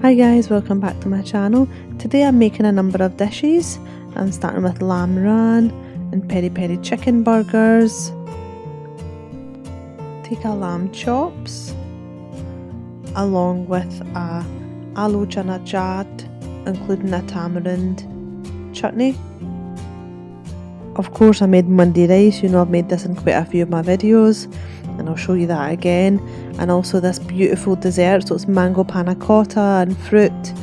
Hi guys, welcome back to my channel. Today I'm making a number of dishes. I'm starting with lamb raan and peri peri chicken burgers, tikka lamb chops, along with a aloo Channa chaat, including a tamarind chutney. Of course I made Mandi Rice, I've made this in quite a few of my videos and I'll show you that again. And also this beautiful dessert, so it's mango Pana Cotta and fruit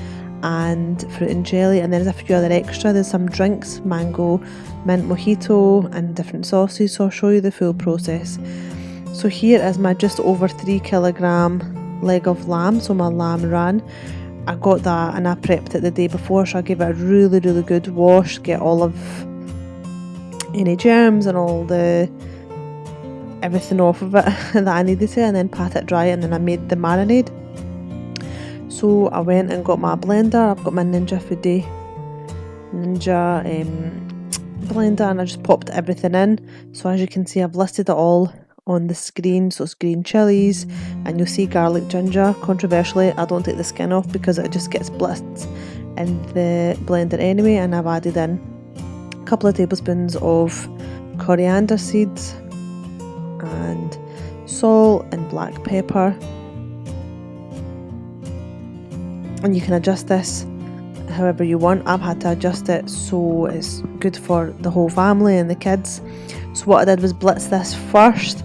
and jelly, and there's a few other extra. There's some drinks, mango mint mojito and different sauces, so I'll show you the full process. So here is my just over 3 kg leg of lamb, so my lamb raan. I got that and I prepped it the day before, so I gave it a really good wash, get all of any germs and all the everything off of it that I needed to, and then pat it dry, and then I made the marinade. So I went and got my blender. I've got my Foodi blender, and I just popped everything in. So as you can see, I've listed it all on the screen. So it's green chilies, and you'll see garlic ginger. Controversially, I don't take the skin off because it just gets blitzed in the blender anyway, and I've added in a couple of tablespoons of coriander seeds and salt and black pepper, and you can adjust this however you want. I've had to adjust it so it's good for the whole family and the kids. So what I did was blitz this first,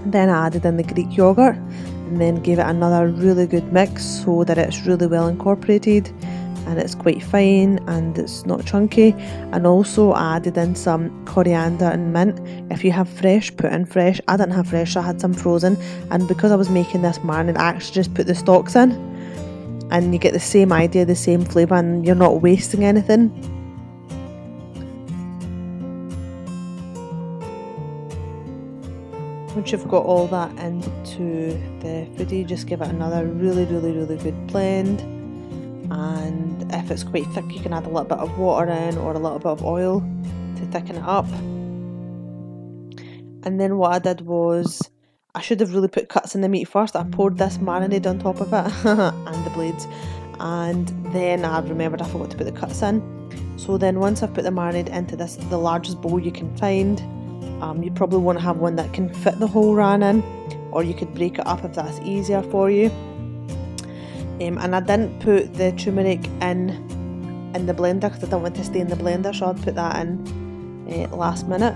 then I added in the Greek yogurt and then gave it another really good mix so that it's really well incorporated and it's quite fine and it's not chunky. And also I added in some coriander and mint. If you have fresh, put in fresh. I didn't have fresh, so I had some frozen, and because I was making this marinade, I actually just put the stalks in, and you get the same idea, the same flavour, and you're not wasting anything. Once you've got all that into the foodie, just give it another really good blend. And if it's quite thick, you can add a little bit of water in or a little bit of oil to thicken it up. And then what I did was, I should have really put cuts in the meat first. I poured this marinade on top of it and the blades, and then I remembered I forgot to put the cuts in. So then once I've put the marinade into the largest bowl you can find, you probably want to have one that can fit the whole raan in, or you could break it up if that's easier for you. And I didn't put the turmeric in the blender because I didn't want to stay in the blender, so I'd put that in last minute.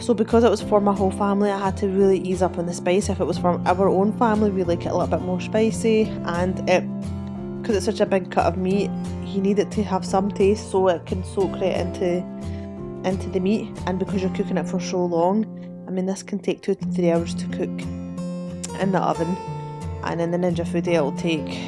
So because it was for my whole family, I had to really ease up on the spice. If it was for our own family, we like it a little bit more spicy, and because it's such a big cut of meat, you need it to have some taste so it can soak right into the meat. And because you're cooking it for so long, I mean, this can take 2 to 3 hours to cook in the oven. And in the Foodi it'll take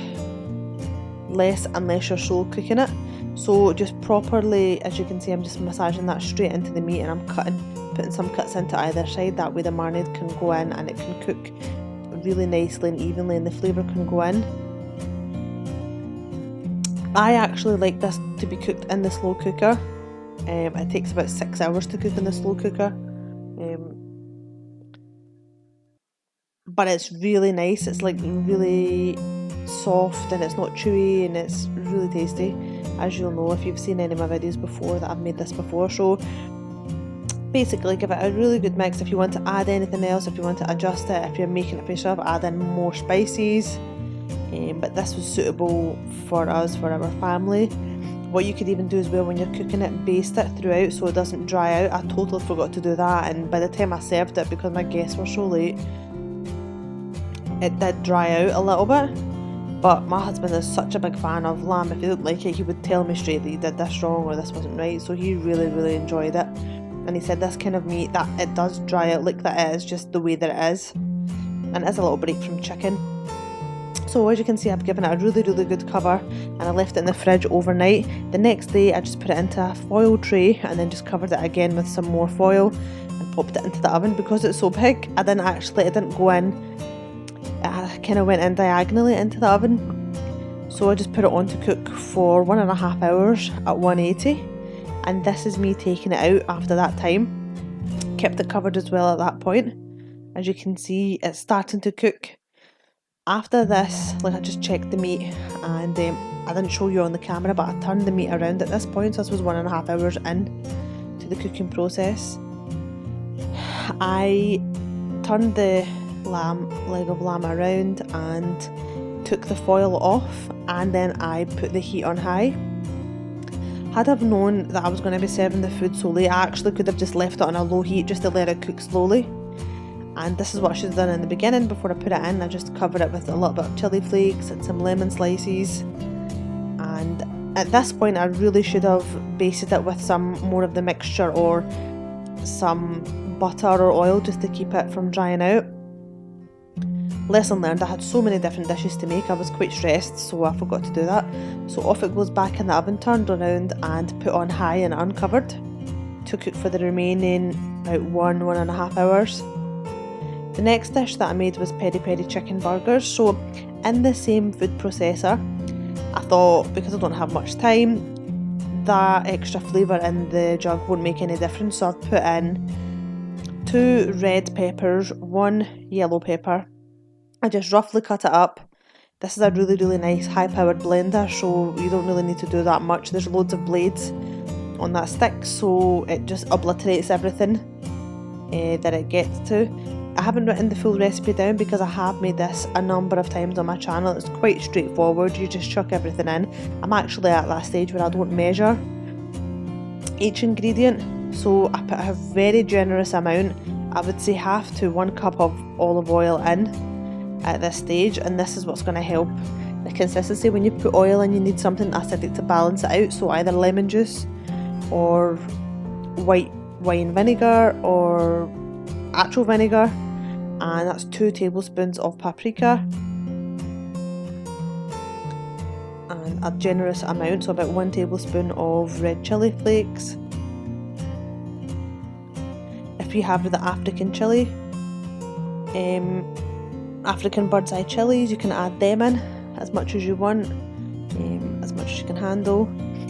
less unless you're slow cooking it. So just properly, as you can see, I'm just massaging that straight into the meat, and I'm putting some cuts into either side. That way the marinade can go in and it can cook really nicely and evenly, and the flavour can go in. I actually like this to be cooked in the slow cooker. It takes about 6 hours to cook in the slow cooker. But it's really nice. It's like really soft and it's not chewy and it's really tasty, as you'll know if you've seen any of my videos before that I've made this before. So basically give it a really good mix. If you want to add anything else, if you want to adjust it, if you're making it for yourself, add in more spices. But this was suitable for us, for our family. What you could even do as well when you're cooking it, baste it throughout so it doesn't dry out. I totally forgot to do that, and by the time I served it, because my guests were so late, it did dry out a little bit. But my husband is such a big fan of lamb. If he didn't like it, he would tell me straight that he did this wrong or this wasn't right. So he really enjoyed it, and he said this kind of meat, that it does dry out like that, it is just the way that it is, and it's a little break from chicken. So as you can see, I've given it a really good cover, and I left it in the fridge overnight. The next day I just put it into a foil tray and then just covered it again with some more foil and popped it into the oven. Because it's so big, it didn't go in, I kind of went in diagonally into the oven. So I just put it on to cook for 1.5 hours at 180, and this is me taking it out after that time. Kept it covered as well at that point. As you can see, it's starting to cook After this, like, I just checked the meat, and I didn't show you on the camera, but I turned the meat around at this point, so this was 1.5 hours in to the cooking process. I turned the leg of lamb around and took the foil off, and then I put the heat on high. Had I known that I was going to be serving the food so late, I actually could have just left it on a low heat just to let it cook slowly. And this is what I should have done in the beginning before I put it in. I just covered it with a little bit of chilli flakes and some lemon slices. And at this point I really should have basted it with some more of the mixture or some butter or oil just to keep it from drying out. Lesson learned, I had so many different dishes to make, I was quite stressed, so I forgot to do that. So off it goes back in the oven, turned around and put on high and uncovered to cook for the remaining about 1.5 hours. The next dish that I made was Peri Peri Chicken Burgers. So in the same food processor, I thought because I don't have much time, that extra flavour in the jug won't make any difference, so I've put in 2 red peppers, 1 yellow pepper. I just roughly cut it up. This is a really nice high powered blender, so you don't really need to do that much. There's loads of blades on that stick, so it just obliterates everything that it gets to. I haven't written the full recipe down because I have made this a number of times on my channel. It's quite straightforward, you just chuck everything in. I'm actually at that stage where I don't measure each ingredient, so I put a very generous amount, I would say half to 1 cup of olive oil in at this stage, and this is what's going to help the consistency. When you put oil in, you need something acidic to balance it out, so either lemon juice or white wine vinegar or actual vinegar, and that's 2 tablespoons of paprika and a generous amount, so about 1 tablespoon of red chilli flakes. If you have the African chilli, African bird's eye chilies, you can add them in as much as you want, as much as you can handle.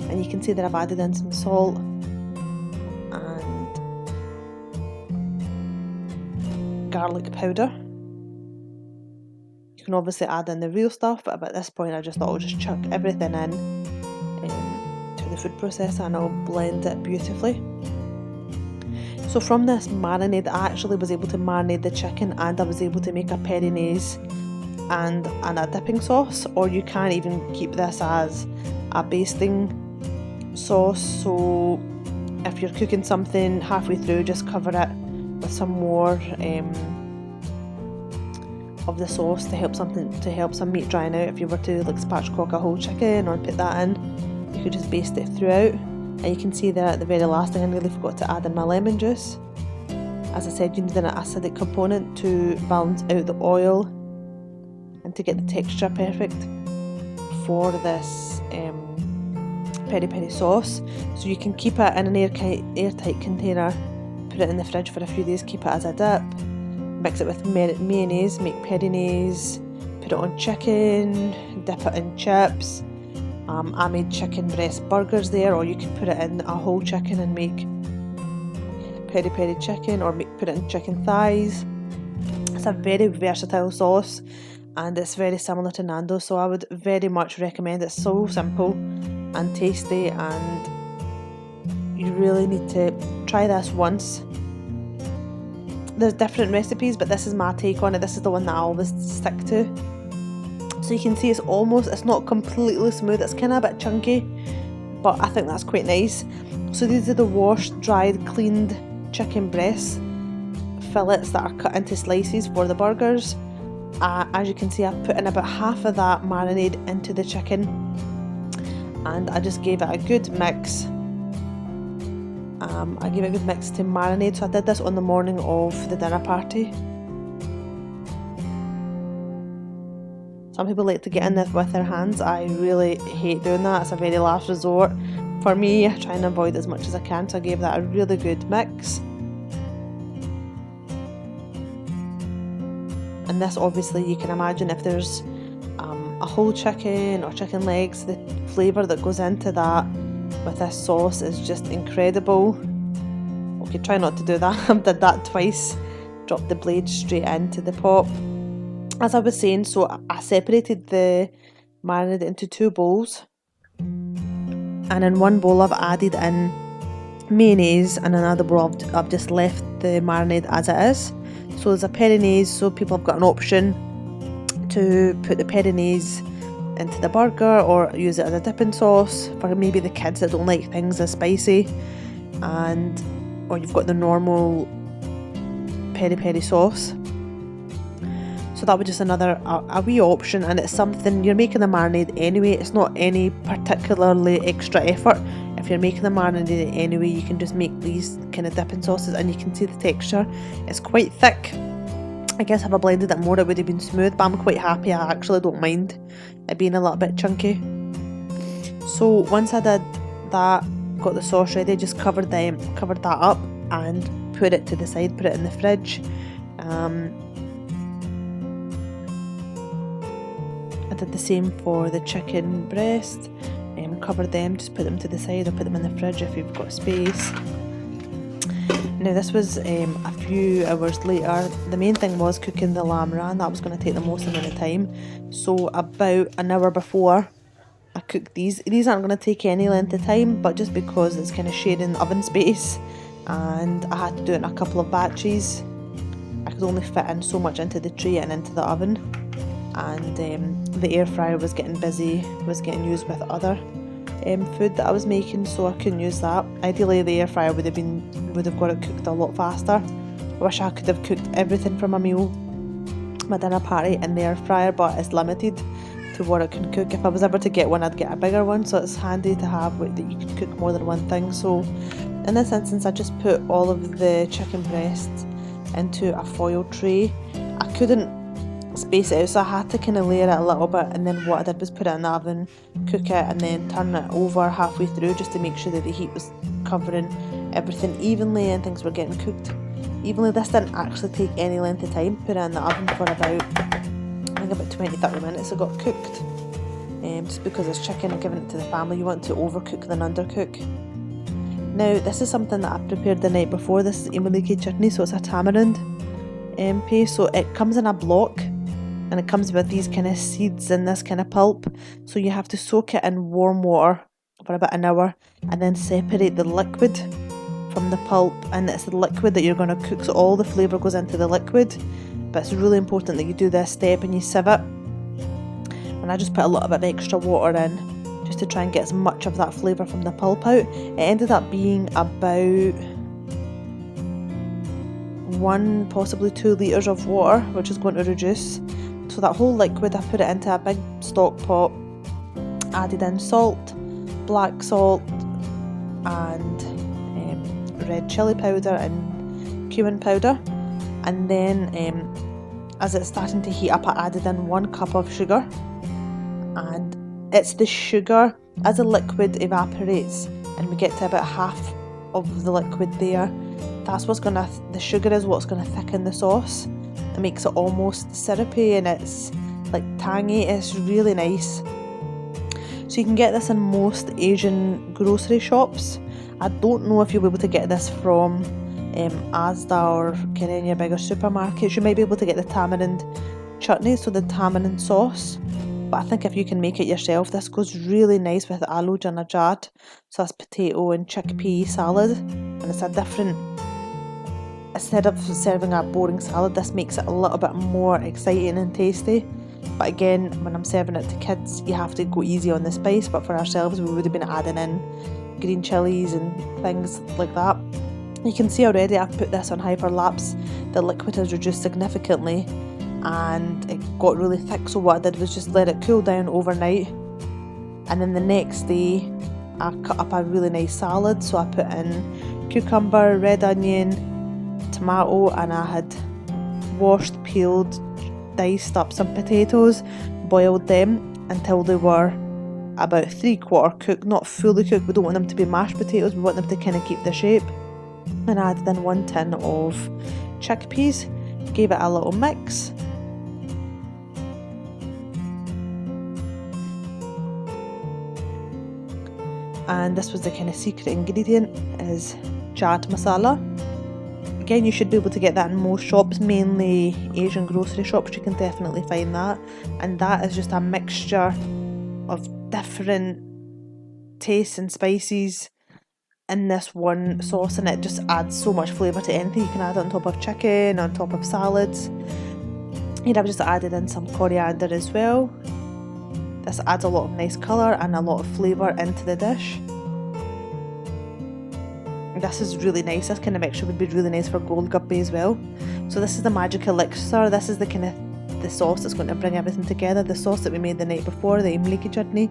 And you can see that I've added in some salt and garlic powder. You can obviously add in the real stuff, but at this point I just thought I'll just chuck everything in to the food processor and I'll blend it beautifully. So from this marinade, I actually was able to marinate the chicken, and I was able to make a perinaise and a dipping sauce, or you can even keep this as a basting sauce. So if you're cooking something halfway through, just cover it with some more of the sauce to help some meat drying out. If you were to like spatchcock a whole chicken or put that in, you could just baste it throughout. And you can see there at the very last thing, I nearly forgot to add in my lemon juice. As I said, you need an acidic component to balance out the oil and to get the texture perfect for this peri peri sauce. So you can keep it in an airtight container, put it in the fridge for a few days, keep it as a dip, mix it with mayonnaise, make perinaise, put it on chicken, dip it in chips. I made chicken breast burgers there, or you can put it in a whole chicken and make peri peri chicken, or put it in chicken thighs. It's a very versatile sauce and it's very similar to Nando's, so I would very much recommend it. It's so simple and tasty, and you really need to try this once. There's different recipes, but this is my take on it. This is the one that I always stick to. So you can see it's not completely smooth, it's kind of a bit chunky, but I think that's quite nice. So these are the washed, dried, cleaned chicken breast fillets that are cut into slices for the burgers. As you can see, I've put in about half of that marinade into the chicken, and I just gave it a good mix. I gave it a good mix to marinate, so I did this on the morning of the dinner party. Some people like to get in this with their hands. I really hate doing that. It's a very last resort for me. I try and avoid as much as I can, so I gave that a really good mix. And this, obviously, you can imagine if there's a whole chicken or chicken legs, the flavour that goes into that with this sauce is just incredible. Okay, try not to do that. I did that twice. Dropped the blade straight into the pot. as I was saying, so I separated the marinade into 2 bowls, and in one bowl I've added in mayonnaise, and another bowl I've just left the marinade as it is. So there's a perinaise, so people have got an option to put the perinaise into the burger or use it as a dipping sauce for maybe the kids that don't like things as spicy, or you've got the normal peri peri sauce. So that was just another a wee option, and it's something you're making the marinade anyway. It's not any particularly extra effort. If you're making the marinade anyway, you can just make these kind of dipping sauces, and you can see the texture. It's quite thick. I guess if I blended it more it would have been smooth, but I'm quite happy. I actually don't mind it being a little bit chunky. So once I did that, got the sauce ready, just covered that up and put it to the side, put it in the fridge. I did the same for the chicken breast, covered them, just put them to the side or put them in the fridge if you've got space. Now this was a few hours later. The main thing was cooking the lamb Raan. That was going to take the most amount of time. So about an hour before I cooked these aren't going to take any length of time, but just because it's kind of sharing oven space and I had to do it in a couple of batches, I could only fit in so much into the tray and into the oven, and the air fryer was getting busy, was getting used with other food that I was making, so I couldn't use that. Ideally the air fryer would have got it cooked a lot faster. I wish I could have cooked everything for my meal, my dinner party, in the air fryer, but it's limited to what it can cook. If I was ever to get one, I'd get a bigger one, so it's handy to have that you can cook more than one thing. So in this instance I just put all of the chicken breasts into a foil tray. I couldn't space it out, so I had to kind of layer it a little bit, and then what I did was put it in the oven, cook it, and then turn it over halfway through just to make sure that the heat was covering everything evenly and things were getting cooked evenly. This didn't actually take any length of time. Put it in the oven for about 20-30 minutes. It got cooked, just because it's chicken and giving it to the family, you want to overcook than undercook. Now this is something that I prepared the night before. This is Imli Ki Chutney, so it's a tamarind paste. So it comes in a block, and it comes with these kind of seeds and this kind of pulp, so you have to soak it in warm water for about an hour and then separate the liquid from the pulp, and it's the liquid that you're going to cook, so all the flavour goes into the liquid. But it's really important that you do this step and you sieve it, and I just put a little bit of extra water in just to try and get as much of that flavour from the pulp out. It ended up being about 1, possibly 2 litres of water, which is going to reduce. So that whole liquid, I put it into a big stock pot, added in salt, black salt, and red chilli powder and cumin powder, and then as it's starting to heat up, I added in 1 cup of sugar, and it's the sugar as the liquid evaporates and we get to about half of the liquid there. That's the sugar is what's going to thicken the sauce. It makes it almost syrupy and it's like tangy. It's really nice. So you can get this in most Asian grocery shops. I don't know if you'll be able to get this from Asda or kind of any bigger supermarkets. You might be able to get the tamarind chutney, so the tamarind sauce, but I think if you can make it yourself, this goes really nice with Aloo, Channa, Chaat. So that's potato and chickpea salad, and it's a different, instead of serving a boring salad, this makes it a little bit more exciting and tasty. But again, when I'm serving it to kids, you have to go easy on the spice, but for ourselves we would have been adding in green chilies and things like that. You can see already I've put this on hyperlapse. The liquid has reduced significantly and it got really thick, so what I did was just let it cool down overnight, and then the next day I cut up a really nice salad. So I put in cucumber, red onion, tomato, and I had washed, peeled, diced up some potatoes, boiled them until they were about 3/4 cooked, not fully cooked. We don't want them to be mashed potatoes, we want them to kind of keep the shape. And I added in 1 tin of chickpeas, gave it a little mix. And this was the kind of secret ingredient, is chaat masala. again, you should be able to get that in most shops, mainly Asian grocery shops. You can definitely find that, and that is just a mixture of different tastes and spices in this one sauce, and it just adds so much flavour to anything. You can add it on top of chicken, on top of salads. And I've just added in some coriander as well. This adds a lot of nice colour and a lot of flavour into the dish. This is really nice. This kind of mixture would be really nice for golgappe as well. So this is the magic elixir. This is the kind of the sauce that's going to bring everything together. The sauce that we made the night before, the Imli Ki Chutney.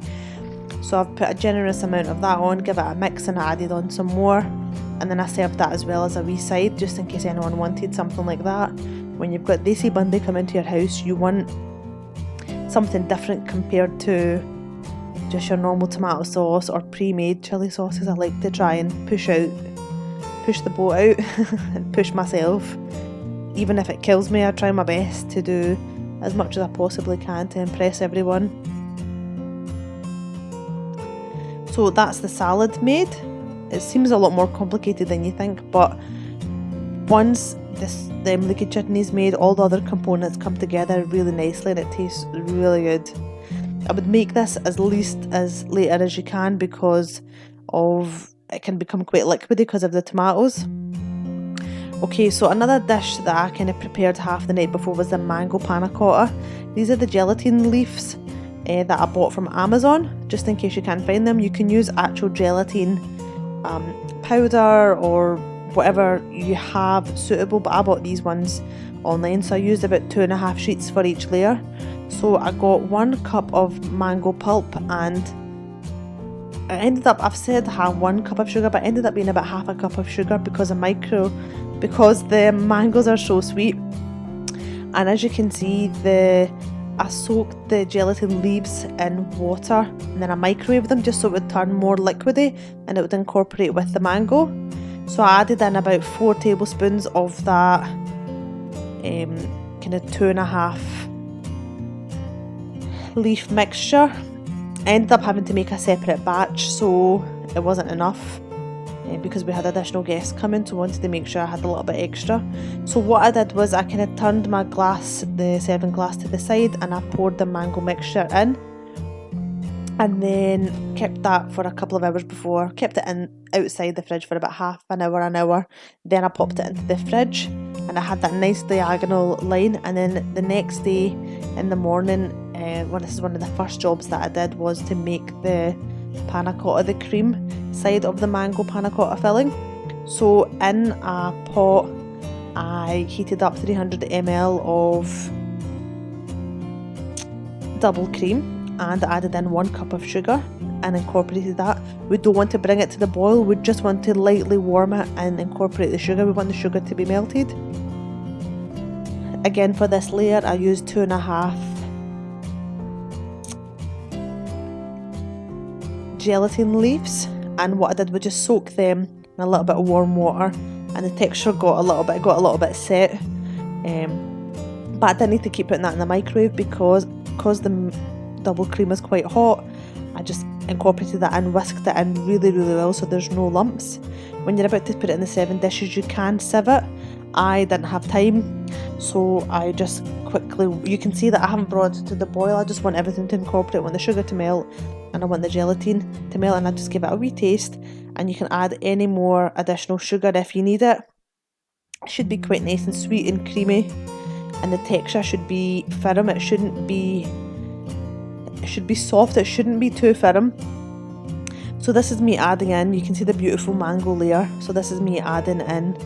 So I've put a generous amount of that on, give it a mix, and I added on some more. And then I served that as well as a wee side, just in case anyone wanted something like that. When you've got Desi Bundy come into your house, you want something different compared to just your normal tomato sauce or pre-made chilli sauces. I like to try and push the boat out and push myself. Even if it kills me, I try my best to do as much as I possibly can to impress everyone. So that's the salad made. It seems a lot more complicated than you think, but once the Imli Ki Chutney is made, all the other components come together really nicely and it tastes really good. I would make this as least as later as you can because it can become quite liquidy because of the tomatoes. Okay, so another dish that I kind of prepared half the night before was the mango Pana Cotta. These are the gelatin leaves that I bought from Amazon, just in case you can't find them. You can use actual gelatin powder or whatever you have suitable, but I bought these ones online, so I used about 2.5 sheets for each layer. So I got 1 cup of mango pulp, and I ended up, I've said have 1 cup of sugar, but it ended up being about half a cup of sugar because the mangoes are so sweet. And as you can see, I soaked the gelatin leaves in water and then I microwaved them just so it would turn more liquidy and it would incorporate with the mango. So I added in about 4 tablespoons of that kind of 2.5 leaf mixture. I ended up having to make a separate batch, so it wasn't enough because we had additional guests coming, so I wanted to make sure I had a little bit extra. So what I did was I kind of turned my glass, the serving glass, to the side, and I poured the mango mixture in, and then kept that for a couple of hours before, kept it outside the fridge for about half an hour, then I popped it into the fridge and I had that nice diagonal line. And then the next day in the morning, this is one of the first jobs that I did, was to make the Pana Cotta, the cream side of the mango Pana Cotta filling. So in a pot I heated up 300 ml of double cream and added in 1 cup of sugar and incorporated that. We don't want to bring it to the boil, we just want to lightly warm it and incorporate the sugar. We want the sugar to be melted. Again, for this layer I used 2.5 gelatin leaves, and what I did was just soak them in a little bit of warm water, and the texture got a little bit set, but I didn't need to keep putting that in the microwave because the double cream is quite hot. I just incorporated that and whisked it in really well so there's no lumps. When you're about to put it in the 7 dishes, you can sieve it. I didn't have time, so I just quickly, you can see that I haven't brought it to the boil. I just want everything to incorporate. I want the sugar to melt and I want the gelatin to melt, and I just give it a wee taste, and you can add any more additional sugar if you need it. It should be quite nice and sweet and creamy, and the texture should be firm. It should be soft, it shouldn't be too firm. So this is me adding in, you can see the beautiful mango layer, so this is me adding in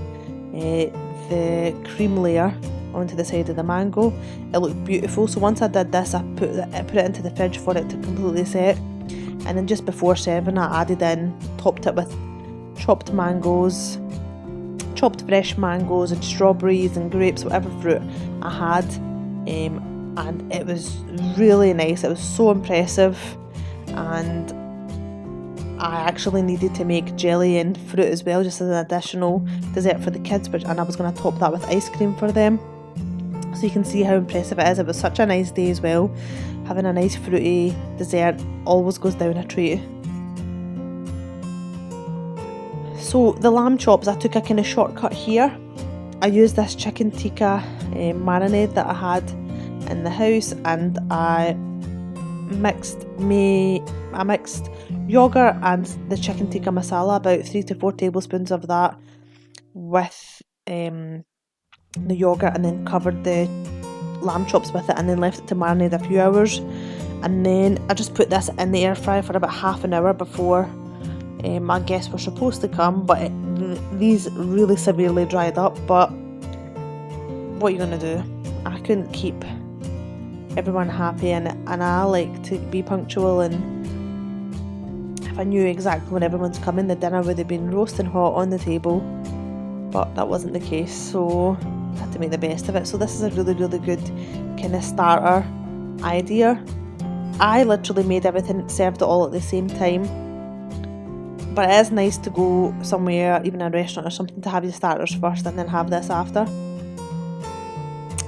the cream layer onto the side of the mango. It looked beautiful. So once I did this, I put it into the fridge for it to completely set, and then just before serving I topped it with chopped fresh mangoes and strawberries and grapes, whatever fruit I had, and it was really nice. It was so impressive, and I actually needed to make jelly and fruit as well, just as an additional dessert for the kids, and I was going to top that with ice cream for them. So you can see how impressive it is. It was such a nice day as well. Having a nice fruity dessert always goes down a treat. So the lamb chops, I took a kind of shortcut here. I used this chicken tikka marinade that I had in the house, and I mixed yogurt and the chicken tikka masala, about 3 to 4 tablespoons of that with the yogurt, and then covered the lamb chops with it, and then left it to marinate a few hours. And then I just put this in the air fryer for about half an hour before my guests were supposed to come, but these really severely dried up. But what are you gonna do? I couldn't keep everyone happy, and I like to be punctual, and if I knew exactly when everyone's coming, the dinner would have been roasting hot on the table, but that wasn't the case, so I had to make the best of it. So this is a really, really good kind of starter idea. I literally made everything, served it all at the same time, but it is nice to go somewhere, even a restaurant or something, to have your starters first and then have this after.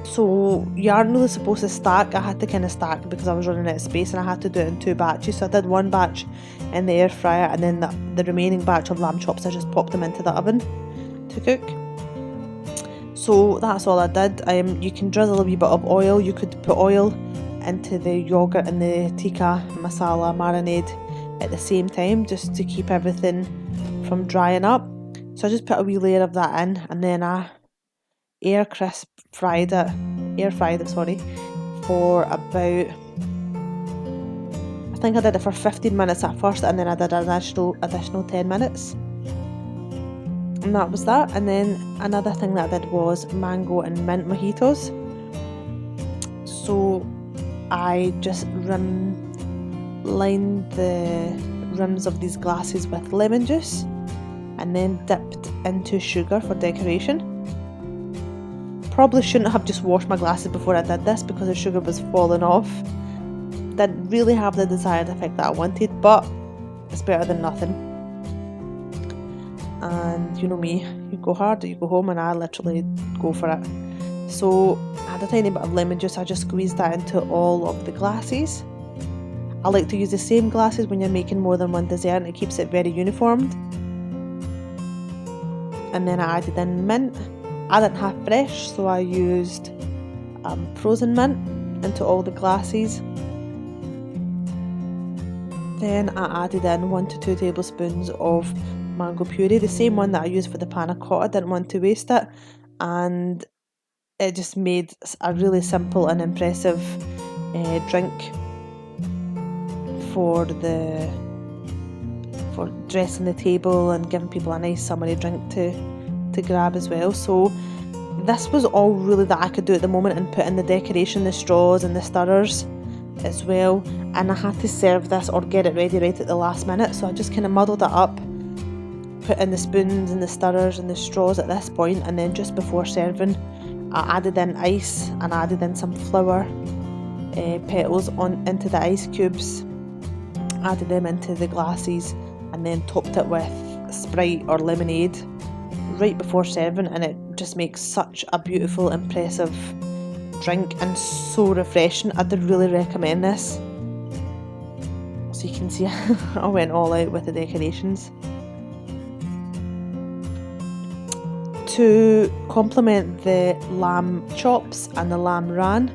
So you aren't really supposed to stack. I had to kind of stack because I was running out of space, and I had to do it in 2 batches. So I did 1 batch in the air fryer, and then the remaining batch of lamb chops, I just popped them into the oven to cook. So that's all I did. You can drizzle a wee bit of oil. You could put oil into the yogurt and the tikka masala marinade at the same time, just to keep everything from drying up. So I just put a wee layer of that in, and then I air fried it for about, I think I did it for 15 minutes at first, and then I did an additional 10 minutes, and that was that. And then another thing that I did was mango and mint mojitos. So I just lined the rims of these glasses with lemon juice, and then dipped into sugar for decoration. Probably shouldn't have just washed my glasses before I did this, because the sugar was falling off. Didn't really have the desired effect that I wanted, but it's better than nothing. And you know me, you go hard or you go home, and I literally go for it. So I had a tiny bit of lemon juice. I just squeezed that into all of the glasses. I like to use the same glasses when you're making more than one dessert, and it keeps it very uniformed. And then I added in mint. I didn't have fresh, so I used frozen mint into all the glasses. Then I added in 1 to 2 tablespoons of mango puree, the same one that I used for the Pana Cotta. I didn't want to waste it, and it just made a really simple and impressive drink for dressing the table and giving people a nice summery drink to grab as well. So this was all really that I could do at the moment, and put in the decoration, the straws and the stirrers as well. And I had to serve this or get it ready right at the last minute, so I just kind of muddled it up, put in the spoons and the stirrers and the straws at this point, and then just before serving I added in ice, and added in some flower petals into the ice cubes, added them into the glasses, and then topped it with Sprite or lemonade right before serving, and it just makes such a beautiful, impressive drink, and so refreshing. I'd really recommend this. So you can see I went all out with the decorations. To complement the lamb chops and the lamb Raan,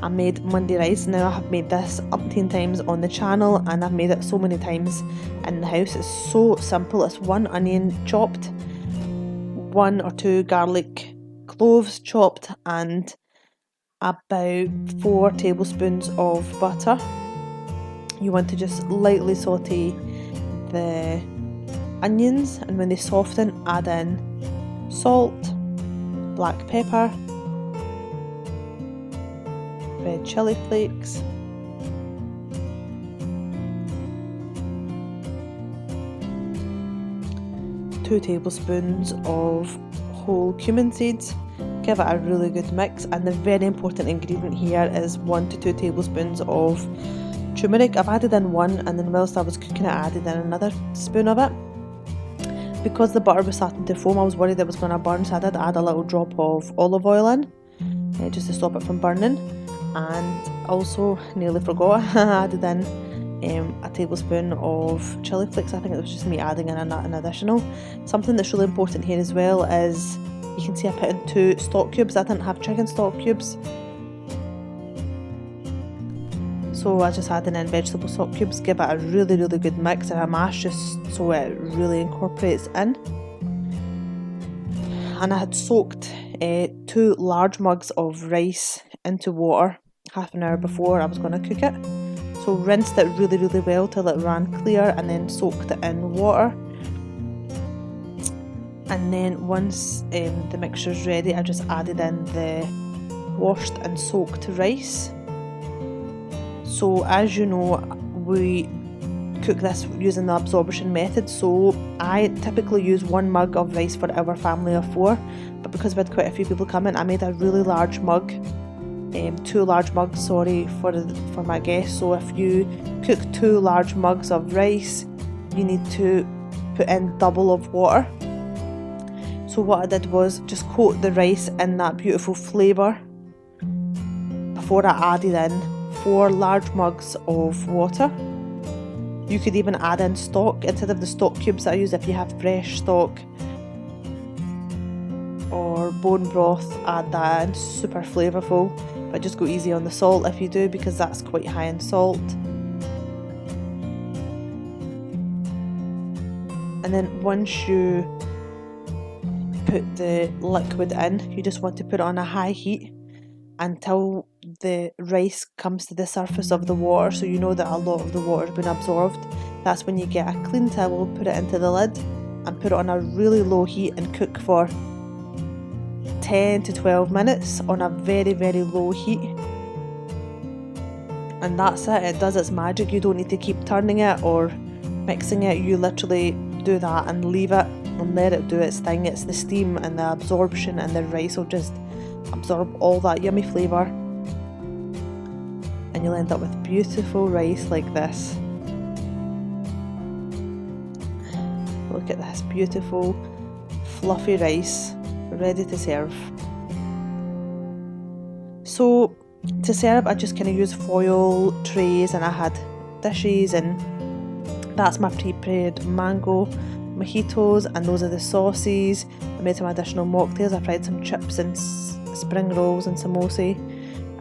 I made Mandi Rice. Now I have made this umpteen times on the channel, and I've made it so many times in the house. It's so simple. It's 1 onion chopped, 1 or 2 garlic cloves chopped, and about 4 tablespoons of butter. You want to just lightly saute the onions, and when they soften, add in salt, black pepper, red chili flakes, two tablespoons of whole cumin seeds. Give it a really good mix, and the very important ingredient here is 1 to 2 tablespoons of turmeric. I've added in 1, and then whilst I was cooking it, I added in another spoon of it. Because the butter was starting to foam, I was worried it was going to burn, so I did add a little drop of olive oil in, just to stop it from burning. And also, nearly forgot, I added in a tablespoon of chili flakes. I think it was just me adding in an additional. Something that's really important here as well is You can see I put in 2 stock cubes. I didn't have chicken stock cubes, so I just added in vegetable stock cubes. Give it a really good mix and a mash just so it really incorporates in. And I had soaked 2 large mugs of rice into water half an hour before I was going to cook it. So rinsed it really well till it ran clear, and then soaked it in water. And then once the mixture's ready, I just added in the washed and soaked rice. So as you know, we cook this using the absorption method, so I typically use 1 mug of rice for our family of 4, but because we had quite a few people coming, I made a really large mug, 2 large mugs, sorry, for my guests. So if you cook 2 large mugs of rice, you need to put in double of water. So what I did was just coat the rice in that beautiful flavour before I added in 4 large mugs of water. You could even add in stock instead of the stock cubes that I use. If you have fresh stock or bone broth, add that in, super flavourful. But just go easy on the salt if you do, because that's quite high in salt. And then once you put the liquid in, you just want to put it on a high heat until the rice comes to the surface of the water, so you know that a lot of the water has been absorbed. That's when you get a clean towel, put it into the lid and put it on a really low heat and cook for 10 to 12 minutes on a very low heat. And that's it, it does its magic. You don't need to keep turning it or mixing it. You literally do that and leave it and let it do its thing. It's the steam and the absorption, and the rice will just absorb all that yummy flavour, and you'll end up with beautiful rice like this. Look at this beautiful fluffy rice ready to serve. So to serve, I just kind of used foil trays, and I had dishes, and that's my pre-prepared mango mojitos, and those are the sauces. I made some additional mocktails. I fried some chips and spring rolls and samosa,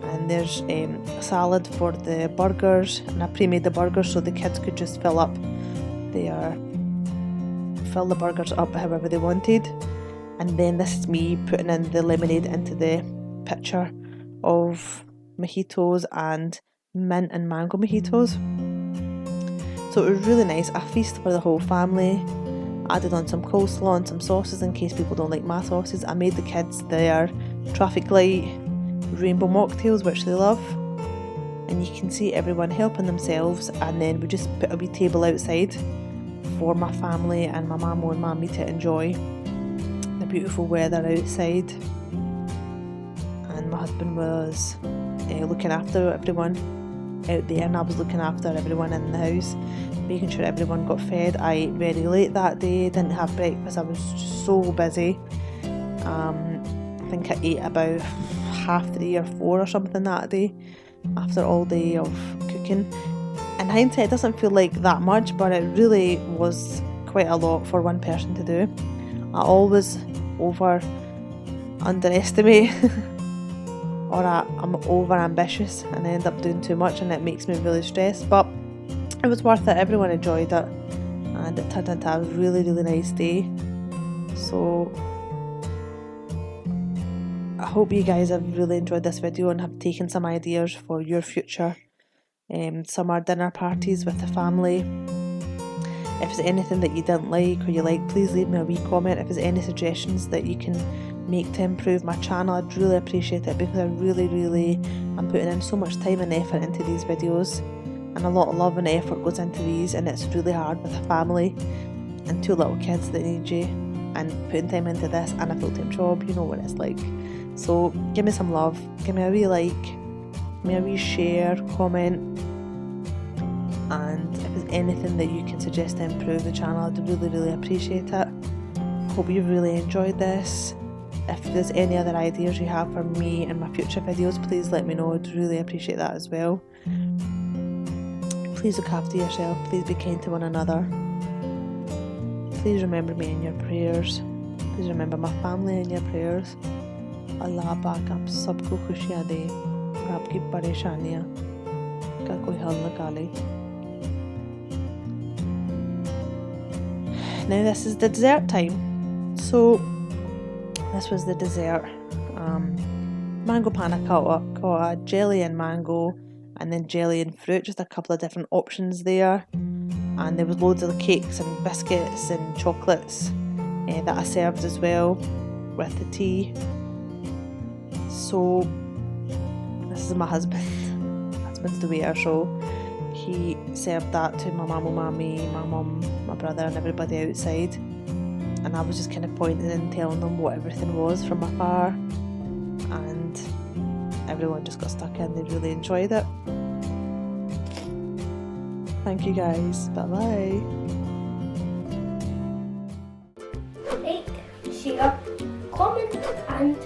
and there's a salad for the burgers, and I pre-made the burgers so the kids could just fill the burgers up however they wanted. And then this is me putting in the lemonade into the pitcher of mojitos and mint and mango mojitos. So it was really nice, a feast for the whole family. Added on some coleslaw and some sauces in case people don't like my sauces. I made the kids their traffic light rainbow mocktails, which they love, and you can see everyone helping themselves. And then we just put a wee table outside for my family and my mamo and mammy to enjoy the beautiful weather outside. And my husband was looking after everyone out there, and I was looking after everyone in the house, making sure everyone got fed. I ate very late that day, didn't have breakfast, I was just so busy. I think I ate about 3:30 or 4 or something that day after all day of cooking. In hindsight, it doesn't feel like that much, but it really was quite a lot for one person to do. I always underestimate or I'm over ambitious and I end up doing too much, and it makes me really stressed, but it was worth it. Everyone enjoyed it and it turned into a really nice day. So I hope you guys have really enjoyed this video and have taken some ideas for your future summer dinner parties with the family. If there's anything that you didn't like or you like, please leave me a wee comment. If there's any suggestions that you can make to improve my channel, I'd really appreciate it, because I really am putting in so much time and effort into these videos, and a lot of love and effort goes into these, and it's really hard with a family and 2 little kids that need you, and putting time into this and a full-time job, you know what it's like. So give me some love, give me a wee like, give me a wee share, comment, and if there's anything that you can suggest to improve the channel, I'd really appreciate it. Hope you've really enjoyed this. If there's any other ideas you have for me and my future videos, please let me know. I'd really appreciate that as well. Please look after yourself. Please be kind to one another. Please remember me in your prayers. Please remember my family in your prayers. Allah पाक आप सबको खुशियाँ दे और आपकी परेशानियाँ का कोई हल निकाले. Now this is the dessert time. So this was the dessert. Mango Pana Cotta, jelly and mango, and then jelly and fruit, just a couple of different options there. And there was loads of cakes and biscuits and chocolates that I served as well with the tea. So this is my husband's the waiter, so he served that to my mammy, my mum, my brother and everybody outside, and I was just kind of pointing and telling them what everything was from afar, and everyone just got stuck in. They really enjoyed it. Thank you guys. Bye bye. Like, share, comment and